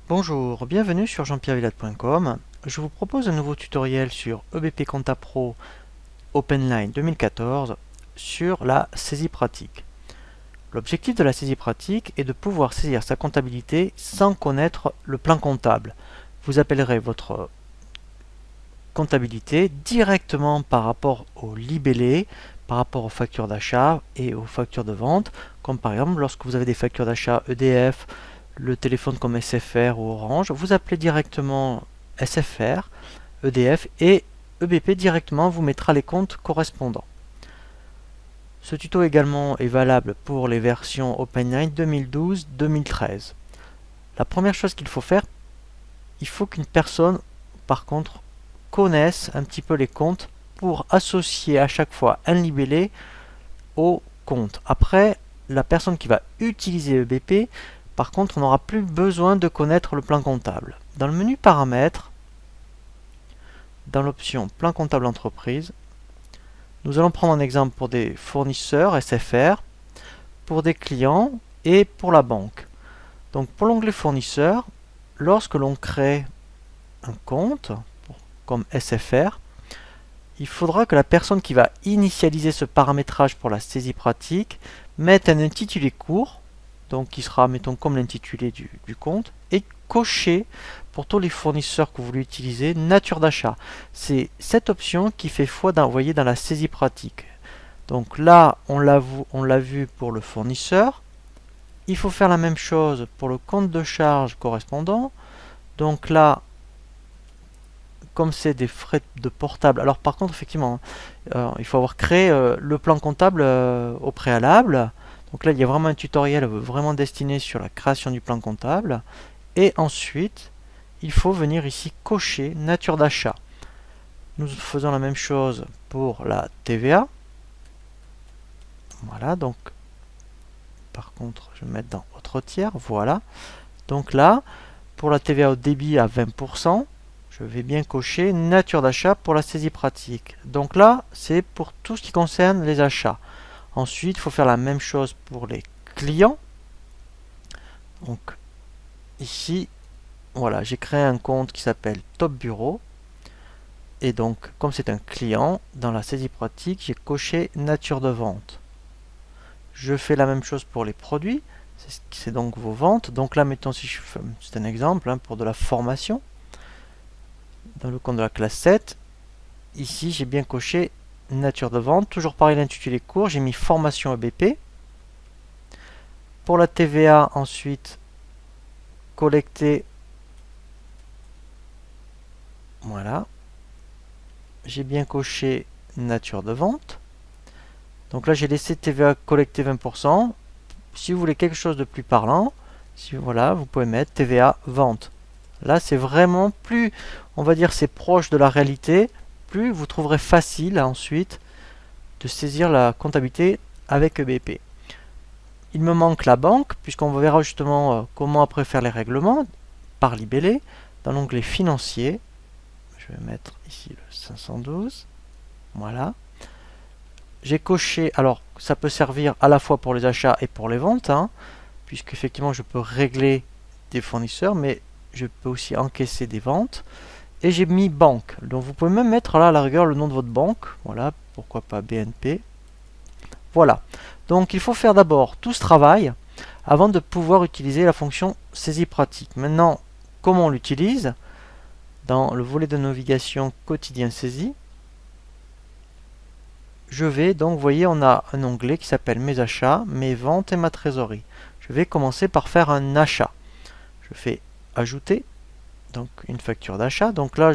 Bonjour, bienvenue sur jean-pierre-villade.com. Je vous propose un nouveau tutoriel sur EBP Compta Pro OpenLine 2014 sur la saisie pratique. L'objectif de la saisie pratique est de pouvoir saisir sa comptabilité sans connaître le plan comptable. Vous appellerez votre comptabilité directement par rapport au libellé, par rapport aux factures d'achat et aux factures de vente, comme par exemple lorsque vous avez des factures d'achat EDF, le téléphone comme SFR ou Orange, vous appelez directement SFR, EDF et EBP directement vous mettra les comptes correspondants. Ce tuto également est valable pour les versions OpenLine 2012-2013. La première chose qu'il faut faire, il faut qu'une personne par contre connaisse un petit peu les comptes pour associer à chaque fois un libellé au compte. Après, la personne qui va utiliser EBP, par contre, on n'aura plus besoin de connaître le plan comptable. Dans le menu paramètres, dans l'option plan comptable entreprise, nous allons prendre un exemple pour des fournisseurs SFR, pour des clients et pour la banque. Donc pour l'onglet fournisseurs, lorsque l'on crée un compte comme SFR, il faudra que la personne qui va initialiser ce paramétrage pour la saisie pratique mette un intitulé court, donc qui sera, mettons, comme l'intitulé du compte, et cocher pour tous les fournisseurs que vous voulez utiliser nature d'achat. C'est cette option qui fait foi d'envoyer dans la saisie pratique. Donc là, on l'a vu pour le fournisseur. Il faut faire la même chose pour le compte de charge correspondant. Donc là, comme c'est des frais de portable, alors par contre, effectivement, il faut avoir créé le plan comptable au préalable. Donc là, il y a vraiment un tutoriel vraiment destiné sur la création du plan comptable. Et ensuite, il faut venir ici cocher nature d'achat. Nous faisons la même chose pour la TVA. Voilà, donc par contre, je vais mettre dans autre tiers. Voilà. Donc là, pour la TVA au débit à 20%, je vais bien cocher nature d'achat pour la saisie pratique. Donc là, c'est pour tout ce qui concerne les achats. Ensuite, il faut faire la même chose pour les clients. Donc, ici, voilà, j'ai créé un compte qui s'appelle Top Bureau. Et donc, comme c'est un client, dans la saisie pratique, j'ai coché nature de vente. Je fais la même chose pour les produits. C'est donc vos ventes. Donc là, mettons, si je fais, c'est un exemple pour de la formation. Dans le compte de la classe 7, ici, j'ai bien coché nature de vente, toujours pareil l'intitulé court, j'ai mis formation EBP. Pour la TVA ensuite, collecter, voilà, j'ai bien coché nature de vente. Donc là j'ai laissé TVA collecter 20%. Si vous voulez quelque chose de plus parlant, voilà, vous pouvez mettre TVA vente. Là c'est vraiment plus, on va dire c'est proche de la réalité, plus vous trouverez facile ensuite de saisir la comptabilité avec EBP. Il me manque la banque, puisqu'on verra justement comment après faire les règlements par libellé. Dans l'onglet financier, je vais mettre ici le 512. Voilà. J'ai coché, alors ça peut servir à la fois pour les achats et pour les ventes, puisque effectivement je peux régler des fournisseurs, mais je peux aussi encaisser des ventes. Et j'ai mis banque. Donc vous pouvez même mettre là à la rigueur le nom de votre banque. Voilà, pourquoi pas BNP. Voilà. Donc il faut faire d'abord tout ce travail avant de pouvoir utiliser la fonction saisie pratique. Maintenant, comment on l'utilise? Dans le volet de navigation quotidien saisie, je vais donc, vous voyez, on a un onglet qui s'appelle mes achats, mes ventes et ma trésorerie. Je vais commencer par faire un achat. Je fais ajouter. Donc une facture d'achat. Donc là,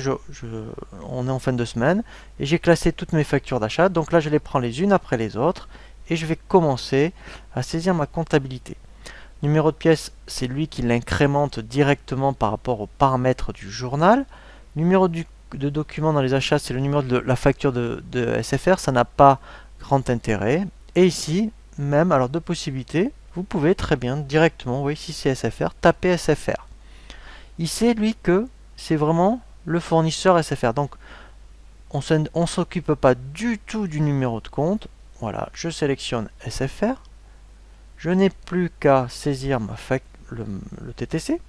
on est en fin de semaine et j'ai classé toutes mes factures d'achat. Donc là, je les prends les unes après les autres et je vais commencer à saisir ma comptabilité. Numéro de pièce, c'est lui qui l'incrémente directement par rapport aux paramètres du journal. Numéro de document dans les achats, c'est le numéro de la facture de SFR. Ça n'a pas grand intérêt. Et ici, même, alors deux possibilités. Vous pouvez très bien directement, vous voyez ici c'est SFR, taper SFR. Il sait lui que c'est vraiment le fournisseur SFR. Donc on ne s'occupe pas du tout du numéro de compte. Voilà, je sélectionne SFR. Je n'ai plus qu'à saisir le TTC.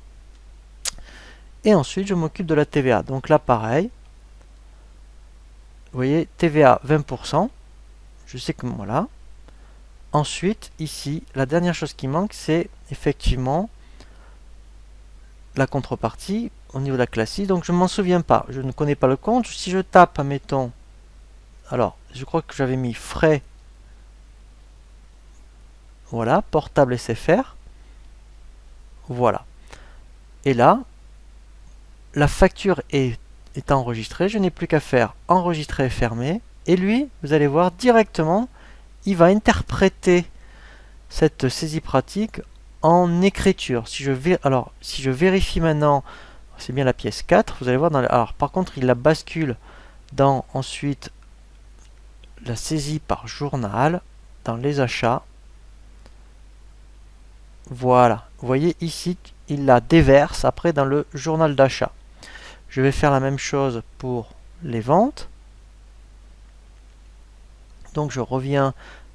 Et ensuite, je m'occupe de la TVA. Donc là, pareil. Vous voyez, TVA 20%. Je sais que voilà. Ensuite, ici, la dernière chose qui manque, c'est effectivement la contrepartie au niveau de la classe I. Donc je ne m'en souviens pas. Je ne connais pas le compte. Si je tape, admettons, alors, je crois que j'avais mis frais. Voilà, portable SFR. Voilà. Et là, la facture est enregistrée. Je n'ai plus qu'à faire enregistrer et fermer. Et lui, vous allez voir directement, il va interpréter cette saisie pratique en écriture. Si je vérifie maintenant, c'est bien la pièce 4, vous allez voir, alors par contre il la bascule dans ensuite la saisie par journal, dans les achats. Voilà, vous voyez ici, il la déverse après dans le journal d'achat. Je vais faire la même chose pour les ventes. Donc je reviens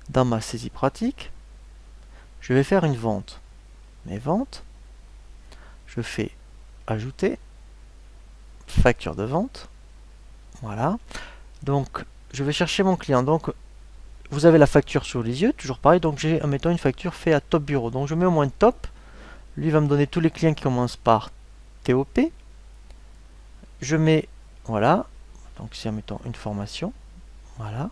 dans ma saisie pratique. Je vais faire une vente. Mes ventes. Je fais ajouter. Facture de vente. Voilà. Donc je vais chercher mon client. Donc vous avez la facture sous les yeux, toujours pareil. Donc j'ai, admettons, une facture faite à Top Bureau. Donc je mets au moins top. Lui va me donner tous les clients qui commencent par TOP. Je mets, voilà. Donc c'est, admettons, une formation. Voilà.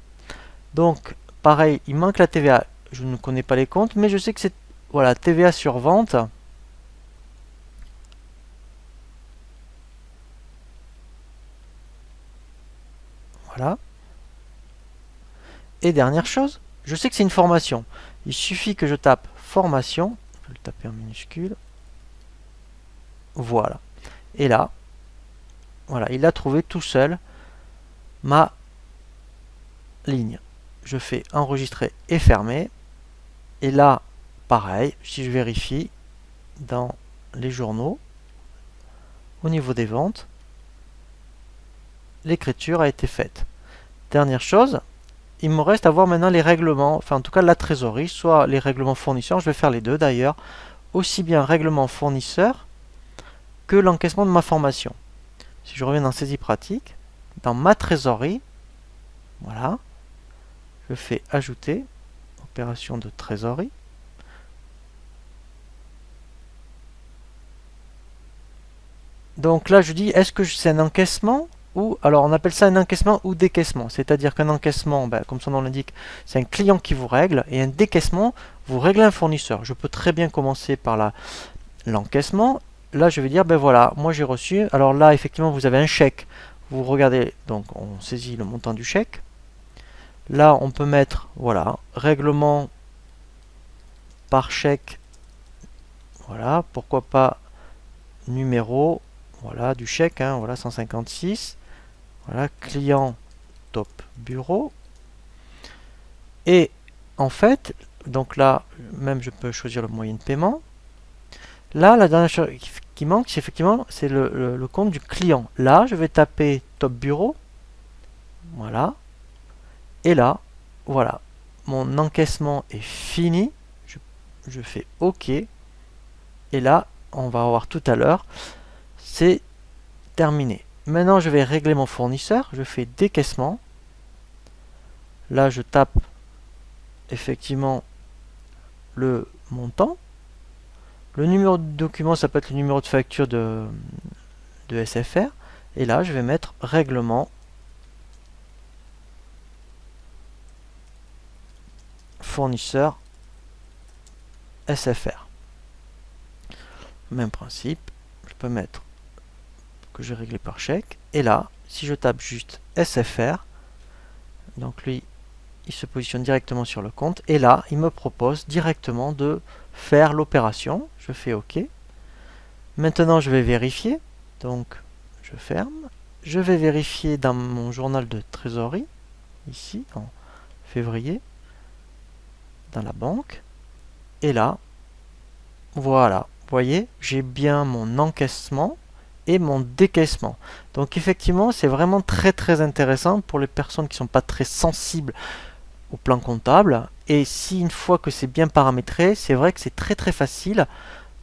Donc pareil, il manque la TVA. Je ne connais pas les comptes, mais je sais que c'est, voilà, TVA sur vente. Voilà. Et dernière chose, je sais que c'est une formation. Il suffit que je tape formation. Je vais le taper en minuscule. Voilà. Et là, voilà, il a trouvé tout seul ma ligne. Je fais enregistrer et fermer. Et là, pareil, si je vérifie dans les journaux, au niveau des ventes, l'écriture a été faite. Dernière chose, il me reste à voir maintenant les règlements, enfin en tout cas la trésorerie, soit les règlements fournisseurs, je vais faire les deux d'ailleurs, aussi bien règlement fournisseur que l'encaissement de ma formation. Si je reviens dans saisie pratique, dans ma trésorerie, voilà, je fais ajouter, opération de trésorerie. Donc là je dis, est-ce que c'est un encaissement ou, alors on appelle ça un encaissement ou décaissement, c'est-à-dire qu'un encaissement, comme son nom l'indique, c'est un client qui vous règle, et un décaissement, vous réglez un fournisseur. Je peux très bien commencer par l'encaissement. Là je vais dire, ben voilà, moi j'ai reçu, alors là effectivement vous avez un chèque, vous regardez, donc on saisit le montant du chèque. Là on peut mettre, voilà, règlement par chèque, voilà, pourquoi pas numéro, voilà, du chèque, hein, voilà, 156. Voilà, client Top Bureau. Et en fait, donc là, même je peux choisir le moyen de paiement. Là, la dernière chose qui manque, c'est effectivement le compte du client. Là, je vais taper Top Bureau. Voilà. Et là, voilà. Mon encaissement est fini. Je fais OK. Et là, on va voir tout à l'heure. C'est terminé. Maintenant, je vais régler mon fournisseur. Je fais décaissement. Là, je tape effectivement le montant. Le numéro de document, ça peut être le numéro de facture de SFR. Et là, je vais mettre règlement fournisseur SFR. Même principe. Je peux mettre que j'ai réglé par chèque. Et là, si je tape juste SFR, donc lui, il se positionne directement sur le compte. Et là, il me propose directement de faire l'opération. Je fais OK. Maintenant, je vais vérifier. Donc, je ferme. Je vais vérifier dans mon journal de trésorerie, ici, en février, dans la banque. Et là, voilà. Vous voyez, j'ai bien mon encaissement et mon décaissement. Donc effectivement, c'est vraiment très intéressant pour les personnes qui ne sont pas très sensibles au plan comptable. Et si une fois que c'est bien paramétré, c'est vrai que c'est très facile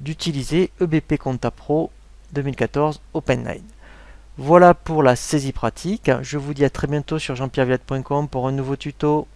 d'utiliser EBP Compta Pro 2014 OpenLine. Voilà pour la saisie pratique. Je vous dis à très bientôt sur jeanpierrevillette.com pour un nouveau tuto.